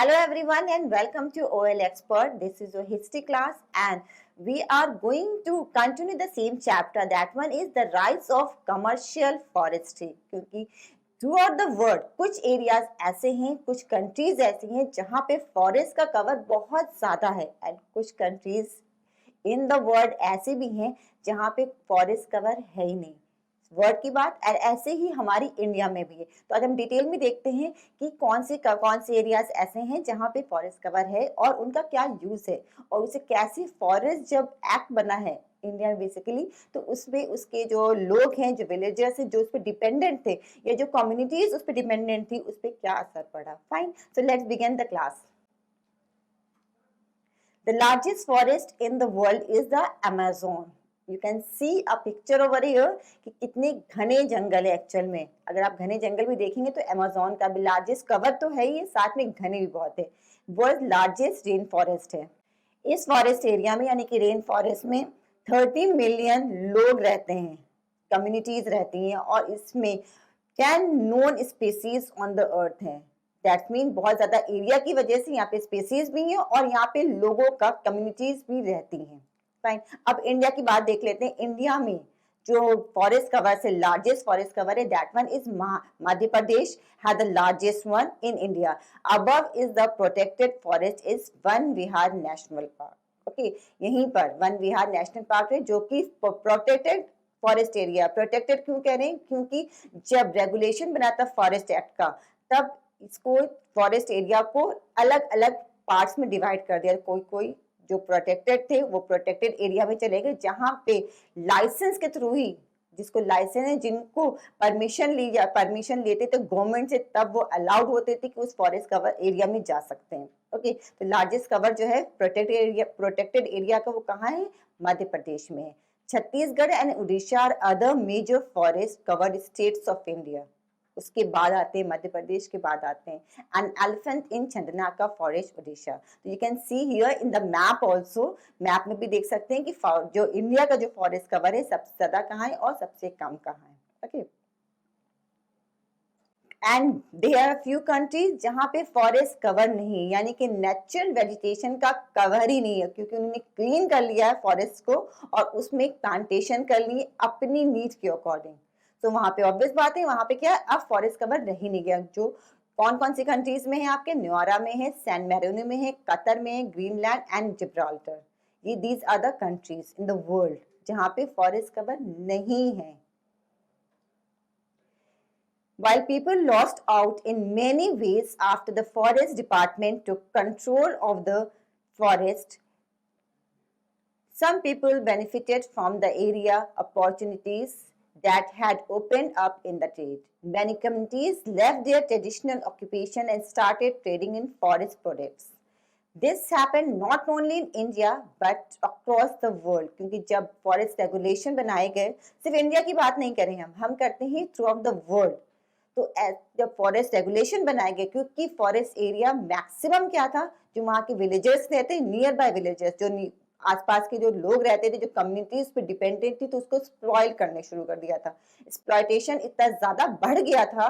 Hello everyone and welcome to OL Expert. This is your history class and we are going to continue the same chapter. That one is the rise of commercial forestry. क्योंकि throughout the world कुछ areas ऐसे हैं, कुछ countries ऐसी हैं जहाँ पे forest का cover बहुत ज़्यादा है and कुछ countries in the world ऐसे भी हैं जहाँ पे forest cover है ही नहीं. वर्ड की बात और ऐसे ही हमारी इंडिया में भी है. तो आज हम डिटेल में देखते हैं कि कौन से एरियाज ऐसे हैं जहां पे फॉरेस्ट कवर है और उनका क्या यूज है और उसे कैसे फॉरेस्ट जब एक्ट बना है इंडिया में बेसिकली तो उसमें उसके जो लोग हैं जो विलेजर्स हैं जो उस पर डिपेंडेंट थे या जो कम्युनिटीज उस पर डिपेंडेंट थी उस पर क्या असर पड़ा. Fine, so let's begin the class. The largest forest in the world is the Amazon. You can C a picture over here कि कितने घने जंगल है एक्चुअल में. अगर आप घने जंगल भी देखेंगे तो अमेज़न का भी लार्जेस्ट कवर तो है ही, साथ में घने भी बहुत है. वर्ल्ड लार्जेस्ट रेन फॉरेस्ट है. इस फॉरेस्ट एरिया में यानी कि रेन फॉरेस्ट में 30 मिलियन लोग रहते हैं, कम्युनिटीज रहती हैं और इसमें 10 known species on the earth है. दैट मीन बहुत ज्यादा एरिया की वजह से यहाँ पे स्पीसीज भी हैं और यहाँ पे लोगों का कम्युनिटीज भी रहती हैं. फाइन, अब इंडिया की बात देख लेते हैं. इंडिया में जो फॉरेस्ट कवर से लार्जेस्ट फॉरेस्ट कवर है that one is Madhya Pradesh had the largest one in India. Above is the protected forest is one Vihar national park. Okay, यहीं पर वन विहार नेशनल पार्क है जो कि प्रोटेक्टेड फॉरेस्ट एरिया. प्रोटेक्टेड क्यों कह रहे हैं? क्योंकि जब रेगुलेशन बना था फॉरेस्ट एक्ट का तब इसको फॉरेस्ट एरिया को अलग अलग पार्ट्स में डिवाइड कर दिया. कोई कोई जो प्रोटेक्टेड थे वो प्रोटेक्टेड एरिया में चले गए जहां पे लाइसेंस के थ्रू ही, जिसको लाइसेंस है, जिनको परमिशन लेते थे गवर्नमेंट से तब वो अलाउड होते थे कि उस फॉरेस्ट कवर एरिया में जा सकते हैं. ओके, तो लार्जेस्ट कवर जो है प्रोटेक्टेड एरिया का वो कहाँ है? मध्य प्रदेश में है. Chhattisgarh and Orissa are other major forest covered states of India. उसके बाद आते हैं मध्य प्रदेश के बाद आते हैं an elephant in Chandanaka forest Odisha. तो you can see here in the map also. Map में भी देख सकते हैं कि जो इंडिया का जो फॉरेस्ट कवर है सबसे ज्यादा कहाँ है और सबसे कम कहाँ है. Okay, and there are few countries जहां पे फॉरेस्ट कवर नहीं है यानी कि नेचुरल वेजिटेशन का कवर ही नहीं है क्योंकि उन्होंने क्लीन कर लिया है फॉरेस्ट को और उसमें प्लांटेशन कर ली अपनी नीड के अकॉर्डिंग. तो वहां पे ऑब्वियस बात है वहां पे क्या अब फॉरेस्ट कवर रह ही नहीं गया. जो कौन कौन सी कंट्रीज में है आपके? न्योरा में है, सैन मैरिनो में है, कतर में है, ग्रीनलैंड एंड जिब्राल्टर. ये these are the countries in the world जहां पे फॉरेस्ट कवर नहीं है. While people lost out in many ways after the forest department took control of the forest, some people benefited from the area opportunities that had opened up in the trade. Many communities left their traditional occupation and started trading in forest products. This happened not only in India but across the world. क्योंकि जब forest regulation बनाए गए, सिर्फ India की बात नहीं करें हम करते हैं थ्रू आउट द वर्ल्ड. तो जब फॉरेस्ट रेगुलेशन बनाए गए क्योंकि फॉरेस्ट एरिया मैक्सिमम क्या था, जो वहाँ के विलेजर्स रहते, नियर बाय विलेजर्स, जो आसपास के जो लोग रहते थे, जो कम्युनिटीज पे डिपेंडेंट थी, तो उसको स्पॉइल करने शुरू कर दिया था. एक्सप्लॉयटेशन इतना ज्यादा बढ़ गया था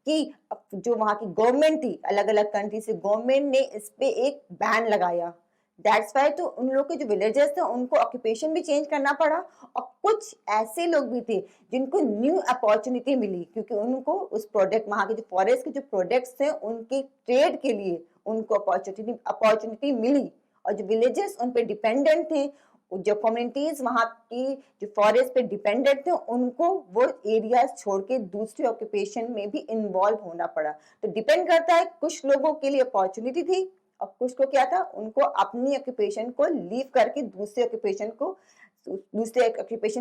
कि जो वहाँ की गवर्नमेंट थी, अलग अलग कंट्री से गवर्नमेंट ने इस पे एक बैन लगाया. दैट्स वाई तो उन लोग के जो विलेजर्स थे उनको ऑक्यूपेशन भी चेंज करना पड़ा और कुछ ऐसे लोग भी थे जिनको न्यू अपॉर्चुनिटी मिली क्योंकि उनको उस प्रोडक्ट, वहाँ के जो फॉरेस्ट के जो प्रोडक्ट्स थे उनके ट्रेड के लिए उनको अपॉर्चुनिटी मिली. और जो विलेजेस उन पे डिपेंडेंट थे, जो कम्युनिटीज वहाँ की जो फॉरेस्ट पे डिपेंडेंट थे उनको वो एरियाज छोड़ के दूसरे ऑक्यूपेशन में भी इन्वॉल्व होना पड़ा. तो डिपेंड करता है, कुछ लोगों के लिए अपॉर्चुनिटी थी और कुछ को क्या था, उनको अपनी ऑक्यूपेशन को लीव करके दूसरे ऑक्यूपेशन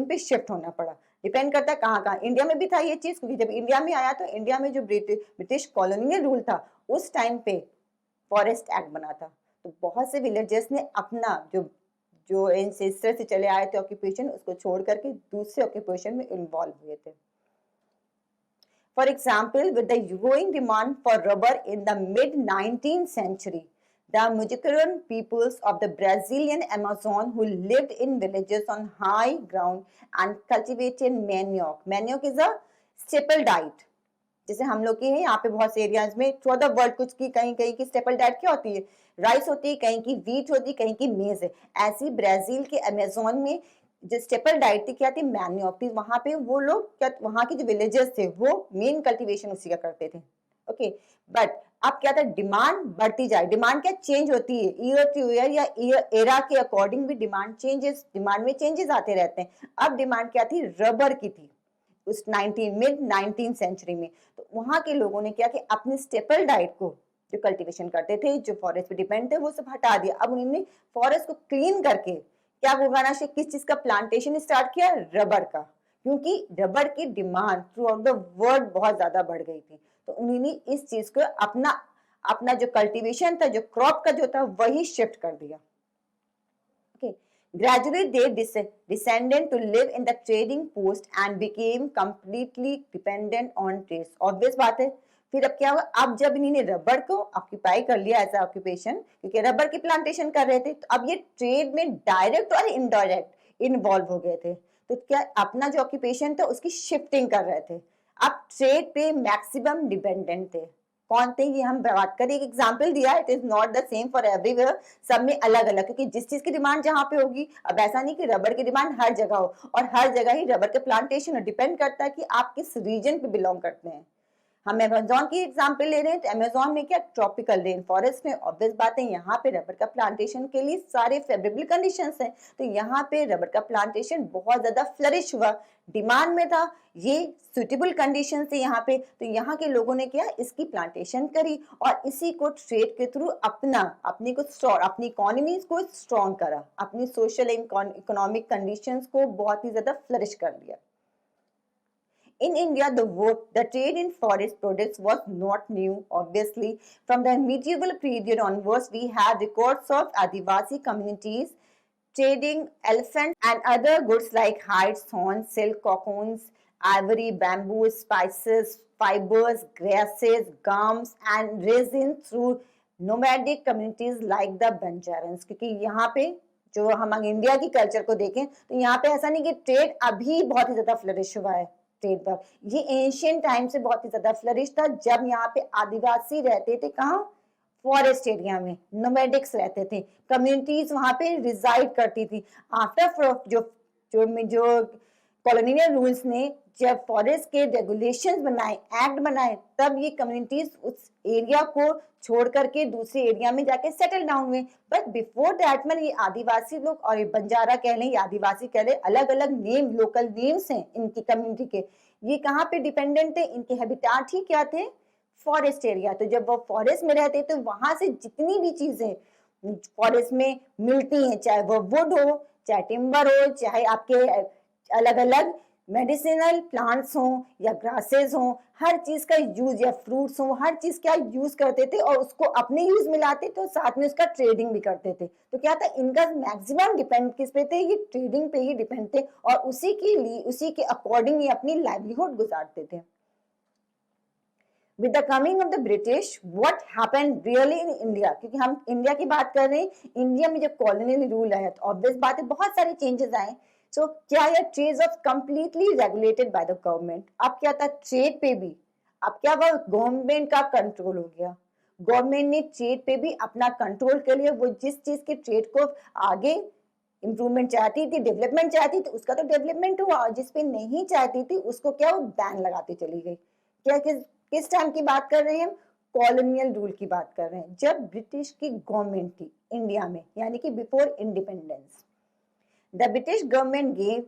पे शिफ्ट होना पड़ा. डिपेंड करता है कहाँ कहाँ. इंडिया में भी था ये चीज क्योंकि जब इंडिया में आया तो इंडिया में जो ब्रिटिश कॉलोनियल रूल था उस टाइम पे फॉरेस्ट एक्ट बना था. तो बहुत से विलेजर्स ने अपना जो एंसेस्टर से चले आए थे ऑक्यूपेशन उसको छोड़ करके दूसरे ऑक्यूपेशन में इन्वॉल्व हुए थे. For example, with the growing demand for rubber in the mid-19th century, the Mujicaran peoples of the Brazilian Amazon who lived in villages on high ground and cultivated manioc. Manioc is a staple diet. जैसे हम लोग के हैं यहाँ पे बहुत से areas में थ्रू द वर्ल्ड कुछ की कहीं कहीं की स्टेपल डाइट क्या होती है, राइस होती है, कहीं की व्हीट होती है, कहीं की मेज है। ऐसी ब्राजील के अमेजोन में जो स्टेपल डाइट थी क्या थी, मैन्योप थी। वहां पे वो लोग क्या, वहां के जो विलेजेस थे वो मेन कल्टीवेशन उसी का करते थे। ओके, बट अब क्या था, डिमांड बढ़ती जाए। डिमांड क्या चेंज होती है, ईयर टू ईयर या ईयर एरा के अकॉर्डिंग भी डिमांड में चेंजेस आते रहते हैं। अब डिमांड क्या थी, रबर की थी उस मिड 19 सेंचुरी में। तो वहां के लोगों ने क्या कि अपनी स्टेपल डाइट को, जो कल्टीवेशन करते थे, जो फॉरेस्ट पे डिपेंड थे, वो सब हटा दिया। अब उन्होंने फॉरेस्ट को क्लीन करके क्या उगाना चाहिए, किस चीज का प्लांटेशन स्टार्ट किया, रबर का। क्योंकि रबर की demand through out the world बहुत ज्यादा बढ़ गई थी। तो उन्होंने इस चीज को अपना अपना जो कल्टीवेशन था, जो क्रॉप का जो था, वही शिफ्ट कर दिया। Okay. Gradually, they descended to live in the trading post and became completely dependent on trade. Obvious बात है। फिर अब क्या हुआ, अब जब इन्होंने रबर को ऑक्यूपाई कर लिया एज ऑक्यूपेशन, क्योंकि रबर की प्लांटेशन कर रहे थे, तो अब ये ट्रेड में डायरेक्ट और इनडायरेक्ट इन्वॉल्व हो गए थे। तो क्या अपना जो ऑक्यूपेशन था उसकी शिफ्टिंग कर रहे थे। अब ट्रेड पे मैक्सिमम डिपेंडेंट थे। कौन थे ये हम बात करें, एक एग्जांपल दिया, it is not the same for everywhere, सब में अलग अलग, क्योंकि जिस चीज की डिमांड जहां पे होगी, अब ऐसा नहीं कि रबर की डिमांड हर जगह हो और हर जगह ही रबर के प्लांटेशन, डिपेंड करता है कि आप किस रीजन पे बिलोंग करते हैं। हम अमेजोन की एग्जांपल ले रहे हैं, तो अमेजोन में क्या ट्रॉपिकल रेन फॉरेस्ट में, ऑब्वियस बात है यहाँ पे रबर का प्लांटेशन के लिए सारे फेवरेबल कंडीशंस हैं। तो यहाँ पे रबर का प्लांटेशन बहुत ज्यादा फ्लरिश हुआ, डिमांड में था, ये सुटेबल कंडीशन थे यहाँ पे। तो यहाँ के लोगों ने क्या, इसकी प्लांटेशन करी और इसी को ट्रेड के थ्रू अपनी इकोनॉमी को स्ट्रॉन्ग करा, अपनी सोशल इकोनॉमिक कंडीशंस को बहुत ही ज्यादा फ्लरिश कर दिया। In India, the trade in forest products was not new. Obviously, from the medieval period onwards, we have records of Adivasi communities trading elephants and other goods like hides, horns, silk, cocoons, ivory, bamboo, spices, fibers, grasses, gums, and resin through nomadic communities like the Banjarans. क्योंकि यहाँ पे जो हम India की culture को देखें, तो यहाँ पे ऐसा नहीं कि ट्रेड अभी बहुत ही ज्यादा फ्लरिश हुआ है। ट्रेड पर ये एंशियंट टाइम से बहुत ही ज्यादा फ्लरिश था, जब यहाँ पे आदिवासी रहते थे, कहाँ, फॉरेस्ट एरिया में नोमैडिक्स रहते थे, कम्युनिटीज वहां पे रिजाइड करती थी। आफ्टर जो कॉलोनियल रूल्स ने जब फॉरेस्ट के रेगुलेशंस बनाए, एक्ट बनाए, तब ये कम्युनिटीज उस एरिया को छोड़ करके दूसरे एरिया में जाके सेटल डाउन हुए। बट बिफोर दैट में ये आदिवासी लोग, और ये बंजारा कह लें या आदिवासी कह लें, अलग अलग नेम, लोकल नेम्स हैं इनकी कम्युनिटी के, ये कहाँ पे डिपेंडेंट थे, इनके हैबिटाट ही क्या थे, फॉरेस्ट एरिया। तो जब वो फॉरेस्ट में रहते तो वहां से जितनी भी चीजें फॉरेस्ट में मिलती हैं, चाहे वो वुड हो, चाहे टिम्बर हो, चाहे आपके अलग अलग मेडिसिनल प्लांट्स हों या ग्रासेस हों, हर चीज का यूज, या फ्रूट्स हों, हर चीज का यूज करते थे और उसको अपने यूज में लाते थे और साथ में उसका ट्रेडिंग भी करते थे। तो क्या था, इनका मैक्सिमम डिपेंड किस पे थे, ये ट्रेडिंग पे ही डिपेंड थे और उसी के अकॉर्डिंग ये अपनी लाइवलीहुड गुजारते थे। With the coming of the British, what happened really in India? क्योंकि हम इंडिया की बात कर रहे हैं, इंडिया में जब कॉलोनियल रूल आया तो ऑब्वियस बात है बहुत सारे चेंजेस आए। सो क्या यह trade off completely regulated by the government. अब क्या था, ट्रेड पे भी अब क्या हुआ, गवर्नमेंट का कंट्रोल हो गया। गवर्नमेंट ने ट्रेड पे भी अपना कंट्रोल कर लिया। वो जिस चीज के ट्रेड को आगे इंप्रूवमेंट चाहती थी, डेवलपमेंट चाहती थी, उसका तो डेवलपमेंट हुआ, और जिसपे नहीं चाहती थी उसको क्या, वो बैन लगाती चली गई। क्या किस टाइम की बात कर रहे हैं हम, कॉलोनियल रूल की बात कर रहे हैं, जब ब्रिटिश की गवर्नमेंट थी इंडिया में, यानी कि before independence. The British government gave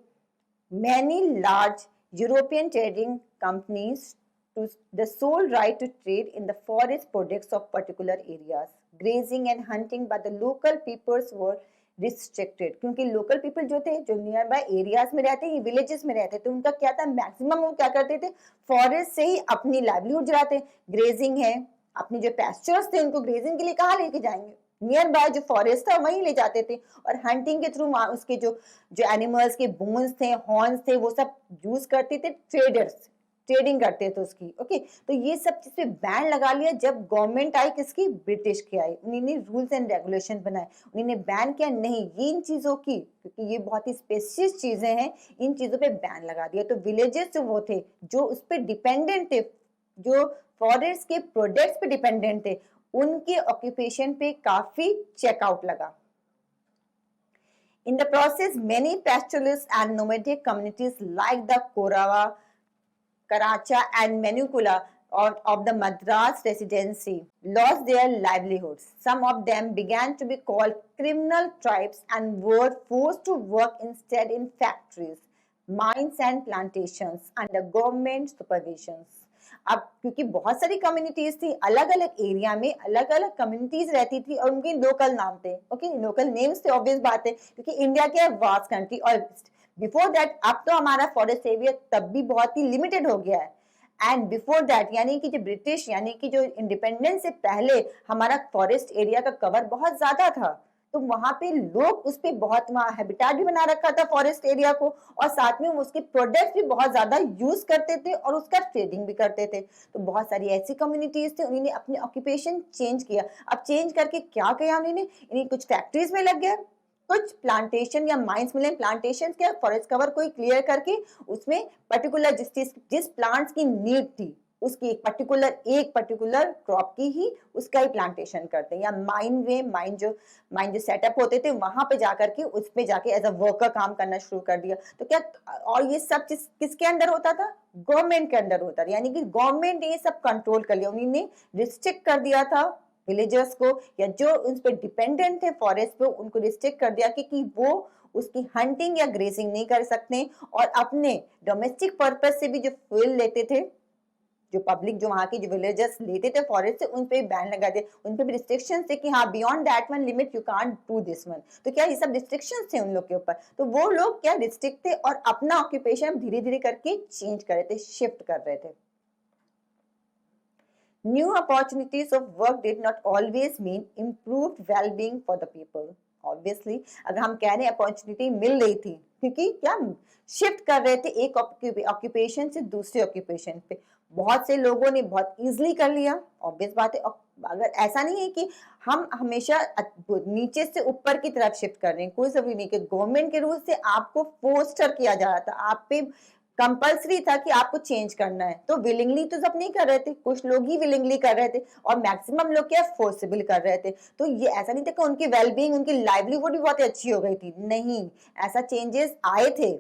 many large European trading companies to the sole right to trade in the forest products of particular areas. Grazing and hunting by the local peoples were restricted. क्योंकि local people जो थे, जो near by areas में रहते, villages में रहते, तो उनका क्या था, मैक्सिमम वो क्या करते थे, फॉरेस्ट से ही अपनी लाइवलीहुड चलाते। ग्रेजिंग है, अपने जो पैस्चर्स थे उनको ग्रेजिंग के लिए कहाँ लेके जाएंगे, नियर बाय जो फॉरेस्ट था वहीं ले जाते थे। और हंटिंग के थ्रू उसके जो जो एनिमल्स के बोन्स थे, हॉर्न्स थे, वो सब यूज करते थे ट्रेडर्स, ट्रेडिंग करते थे उसकी। ओके, तो ये सब चीज पे बैन लगा लिया जब गवर्नमेंट आई, किसकी, ब्रिटिश की आई। उन्होंने रूल्स एंड रेगुलेशन बनाए, उन्होंने बैन किया नहीं ये इन चीजों की, क्योंकि ये बहुत ही स्पेसिफिक चीजें हैं, इन चीजों पे बैन लगा दिया। तो विलेजेस जो वो थे, जो उस पर डिपेंडेंट थे जो फॉरेस्ट के प्रोडक्ट्स पे डिपेंडेंट थे, उनके ऑक्यूपेशन पे काफी चेकआउट लगा। In the process, many pastoralist and nomadic communities like the Korawa, Karacha and Manukula of the Madras residency lost their livelihoods. Some of them began to be called criminal tribes and were forced to work instead in factories, mines and plantations under government supervisions. अब क्योंकि बहुत सारी communities थी, अलग अलग area में अलग अलग कम्युनिटीज रहती थी और उनके लोकल नाम थे, ओके, लोकल नेम्स थे, ऑब्वियस बात है क्योंकि इंडिया क्या है, वास्ट कंट्री। और बिफोर दैट अब तो हमारा फॉरेस्ट एरिया तब भी बहुत ही लिमिटेड हो गया है। एंड बिफोर दैट यानी कि जो ब्रिटिश यानी कि जो इंडिपेंडेंस से पहले हमारा फॉरेस्ट एरिया का कवर बहुत ज्यादा था, तो वहां पे लोग उस पे बहुत वहां हैबिटेट भी बना रखा था फॉरेस्ट एरिया को, और साथ में उसके प्रोडक्ट्स भी बहुत ज्यादा यूज करते थे और उसका ट्रेडिंग भी करते थे। तो बहुत सारी ऐसी कम्युनिटीज थे, उन्होंने अपने ऑक्यूपेशन चेंज किया। अब चेंज करके क्या किया उन्होंने, इन्हें कुछ फैक्ट्रीज में लग गया, कुछ प्लांटेशन या माइंस मिले। प्लांटेशन क्या, फॉरेस्ट कवर कोई क्लियर करके उसमें पर्टिकुलर जिस प्लांट्स की नीड थी उसकी एक पर्टिकुलर क्रॉप की ही उसका ही प्लांटेशन करते हैं। या माइन जो सेटअप होते थे वहां पे जाकर के उस पे जाके एज अ वर्कर काम करना शुरू कर दिया। तो क्या, और ये सब चीज किसके अंदर होता था, गवर्नमेंट के अंदर होता था, यानी कि गवर्नमेंट ने ये सब कंट्रोल कर लिया, उन्होंने रिस्ट्रिक्ट कर दिया था विलेजर्स को, या जो उन पर डिपेंडेंट थे फॉरेस्ट पे उनको रिस्ट्रिक्ट कर दिया कि वो उसकी हंटिंग या ग्रेजिंग नहीं कर सकते, और अपने डोमेस्टिक पर्पज से भी जो फ्यूल लेते थे, जो पब्लिक जो वहां के जो विलेजर्स लेते थे फॉरेस्ट से, उन पे बैन लगा दिया, उन पे भी रिस्ट्रिक्शंस थे कि हाँ beyond that one limit you can't do this one. तो क्या ये सब रिस्ट्रिक्शंस थे उन लोग के ऊपर, तो वो लोग क्या रिस्ट्रिक्ट थे और अपना ऑक्यूपेशन धीरे धीरे करके चेंज कर रहे थे, शिफ्ट कर रहे थे। New opportunities of work did not always mean improved well-being for the people. Obviously, अगर हम कह रहे हैं अपॉर्चुनिटी मिल रही थी क्योंकि क्या शिफ्ट कर रहे थे एक ऑक्यूपेशन से दूसरे ऑक्यूपेशन पे, बहुत से लोगों ने बहुत इजीली कर लिया, ऑब्वियस बात है। अगर ऐसा नहीं है कि हम हमेशा नीचे से ऊपर की तरफ शिफ्ट कर रहे हैं, कोई जरूरी नहीं कि गवर्नमेंट के रूल से आपको फोस्टर किया जा रहा था, आप पे कंपल्सरी था कि आपको चेंज करना है, तो विलिंगली तो सब नहीं कर रहे थे, कुछ लोग ही विलिंगली कर रहे थे और मैक्सिमम लोग क्या फोर्सिबल कर रहे थे। तो ये ऐसा नहीं था कि उनकी वेलबींग उनकी लाइवलीहुड भी बहुत अच्छी हो गई थी, नहीं, ऐसा चेंजेस आए थे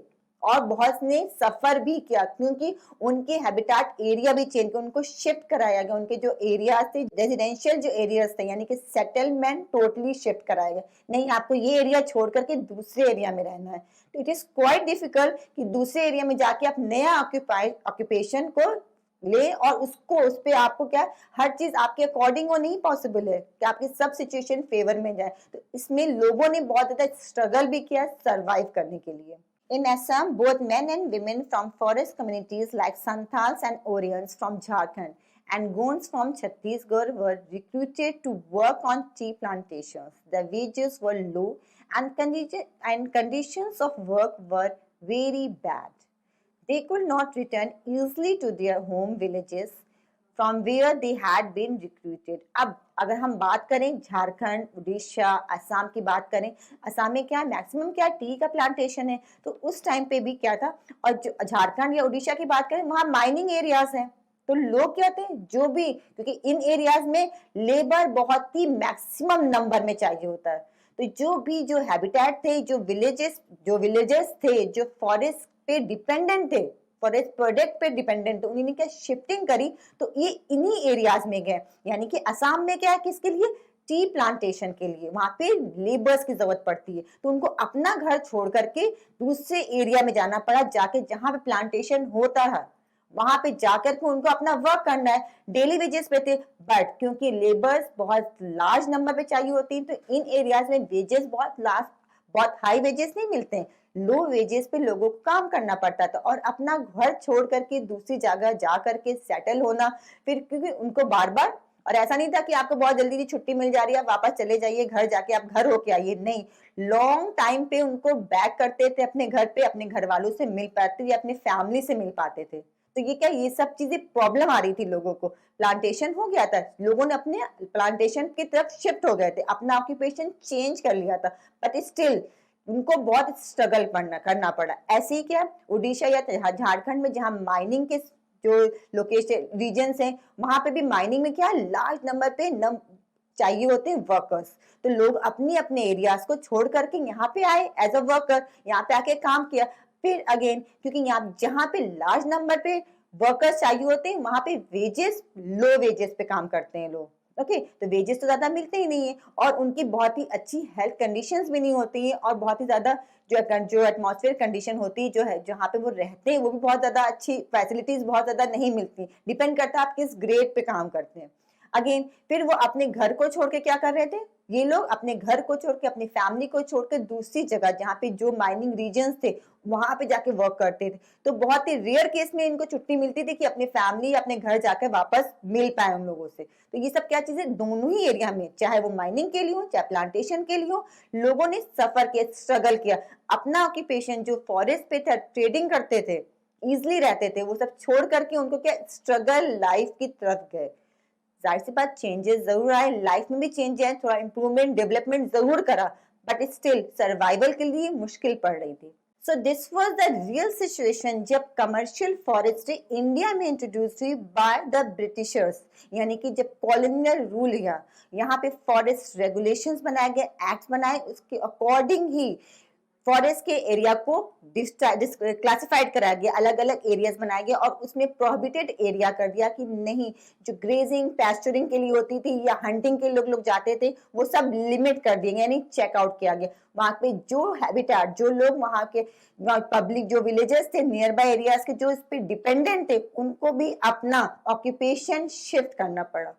और बहुत ने सफर भी किया क्योंकि उनके हैबिटेट एरिया भी चेंज, उनको शिफ्ट कराया गया, उनके जो एरियाज थे रेजिडेंशियल जो एरियाज थे यानी कि सेटलमेंट टोटली शिफ्ट कराया गया, नहीं आपको ये एरिया छोड़ करके दूसरे एरिया में रहना है। तो इट इज क्वाइट डिफिकल्ट कि दूसरे एरिया में जाके आप नया ऑक्यूपेशन को ले और उसको उस पे आपको क्या हर चीज आपके अकॉर्डिंग वो नहीं पॉसिबल है कि आपकी सब सिचुएशन फेवर में जाए। तो इसमें लोगों ने बहुत ज्यादा स्ट्रगल भी किया सरवाइव करने के लिए। In Assam, both men and women from forest communities like Santals and Orients from Jharkhand and Gonds from Chhattisgarh were recruited to work on tea plantations. The wages were low and conditions of work were very bad. They could not return easily to their home villages from where they had been recruited. अब अगर हम बात करें झारखंड, उड़ीसा, असम की बात करें, असम में क्या मैक्सिमम क्या टी का प्लांटेशन है, तो उस टाइम पे भी क्या था, और झारखंड या उड़ीसा की बात करें वहां माइनिंग एरियाज हैं, तो लोग क्या थे जो भी, क्योंकि इन एरियाज में लेबर बहुत ही मैक्सिमम नंबर में चाहिए होता है, तो जो हैबिटेट थे, जो विलेजेस थे जो फॉरेस्ट पे डिपेंडेंट थे, फॉरेस्ट प्रोडक्ट पे डिपेंडेंट थे, उन्होंने क्या शिफ्टिंग करी, तो ये इन्हीं एरियाज में गए। यानी कि असम में क्या है, किसके लिए, टी प्लांटेशन के लिए, वहां पे लेबर्स की जरूरत पड़ती है, तो उनको अपना घर छोड़ करके दूसरे एरिया में जाना पड़ा, जाके जहां पे प्लांटेशन होता है वहां पे जाकर के उनको अपना वर्क करना है, डेली वेजेस पे थे, बट क्योंकि लेबर्स बहुत लार्ज नंबर पे चाहिए होती है, तो इन एरियाज में वेजेस बहुत हाई वेजेस नहीं मिलते हैं, लो वेजेस पे लोगों को काम करना पड़ता था और अपना घर छोड़ करके दूसरी जगह जा करके सेटल होना, फिर क्योंकि उनको बार बार, और ऐसा नहीं था कि आपको बहुत जल्दी की छुट्टी मिल जा रही है आप वापस चले जाइए घर, जाके आप घर होके आइए, नहीं, लॉन्ग टाइम पे उनको बैक करते थे अपने घर पे, अपने घर वालों से मिल पाते थे, अपने फैमिली से मिल पाते थे। तो ये क्या, ये सब चीजें प्रॉब्लम आ रही थी लोगों को, प्लांटेशन हो गया था, लोगों ने अपने प्लांटेशन की तरफ शिफ्ट हो गए थे, अपना ऑक्यूपेशन चेंज कर लिया था, बट स्टिल उनको बहुत स्ट्रगल करना पड़ा। ऐसे ही क्या उड़ीसा या झारखंड में जहां माइनिंग के जो लोकेशन रीजन्स हैं वहां पे भी माइनिंग में क्या लार्ज नंबर पे चाहिए होते हैं वर्कर्स। तो लोग अपने अपने एरियाज को छोड़ करके यहाँ पे आए एज अ वर्कर, यहाँ पे आके काम किया। फिर अगेन क्योंकि यहाँ जहाँ पे लार्ज नंबर पे वर्कर्स चाहिए होते हैं वहां पे वेजेस लो वेजेस पे काम करते हैं लोग। ओके तो वेजेस तो ज्यादा मिलते ही नहीं है और उनकी बहुत ही अच्छी हेल्थ कंडीशंस भी नहीं होती है और बहुत ही ज्यादा जो एटमॉस्फेयर कंडीशन होती है जो है जहाँ पे वो रहते हैं वो भी बहुत ज्यादा अच्छी फैसिलिटीज बहुत ज्यादा नहीं मिलती। डिपेंड करता है आप किस ग्रेड पे काम करते हैं। अगेन फिर वो अपने घर को छोड़ के क्या कर रहे थे, ये लोग अपने घर को छोड़ के अपनी फैमिली को छोड़ के दूसरी जगह जहाँ पे जो माइनिंग रीजन्स थे वहां पे जाके वर्क करते थे। तो बहुत ही रेयर केस में इनको छुट्टी मिलती थी कि अपनी फैमिली अपने घर जाकर वापस मिल पाए उन लोगों से। तो ये सब क्या चीजें दोनों ही एरिया में चाहे वो माइनिंग के लिए हो चाहे प्लांटेशन के लिए हो लोगों ने सफर किया, स्ट्रगल किया। अपना ऑक्यूपेशन जो फॉरेस्ट पे था, ट्रेडिंग करते थे, इजिली रहते थे, वो सब छोड़ करके उनको क्या स्ट्रगल लाइफ की तरफ गए। जाहिर सी बात चेंजेस जरूर आए, लाइफ में भी चेंज आए, थोड़ा इंप्रूवमेंट डेवलपमेंट जरूर करा, बट स्टिल सर्वाइवल के लिए मुश्किल पड़ रही थी। So this was the real situation जब कमर्शियल फॉरेस्ट्री इंडिया में इंट्रोड्यूस हुई बाय द ब्रिटिशर्स, यानी कि जब कॉलोनियल रूल यहाँ पे फॉरेस्ट रेगुलेशंस बनाए गए, एक्ट्स बनाए, उसके अकॉर्डिंग ही फॉरेस्ट के एरिया को क्लासिफाइड कराया गया, अलग अलग एरियाज बनाए गए और उसमें प्रोहिबिटेड एरिया कर दिया कि नहीं, जो ग्रेजिंग पैस्चरिंग के लिए होती थी या हंटिंग के लोग जाते थे वो सब लिमिट कर दिए, यानी चेकआउट किया गया। वहां पे जो हैबिटेट, जो लोग वहां के पब्लिक जो विलेजेस थे नियर बाय एरियाज के जो इस पे डिपेंडेंट थे उनको भी अपना ऑक्यूपेशन शिफ्ट करना पड़ा।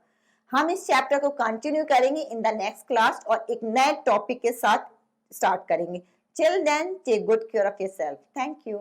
हम इस चैप्टर को कंटिन्यू करेंगे इन द नेक्स्ट क्लास और एक नए टॉपिक के साथ स्टार्ट करेंगे। Till then, take good care of yourself. Thank you.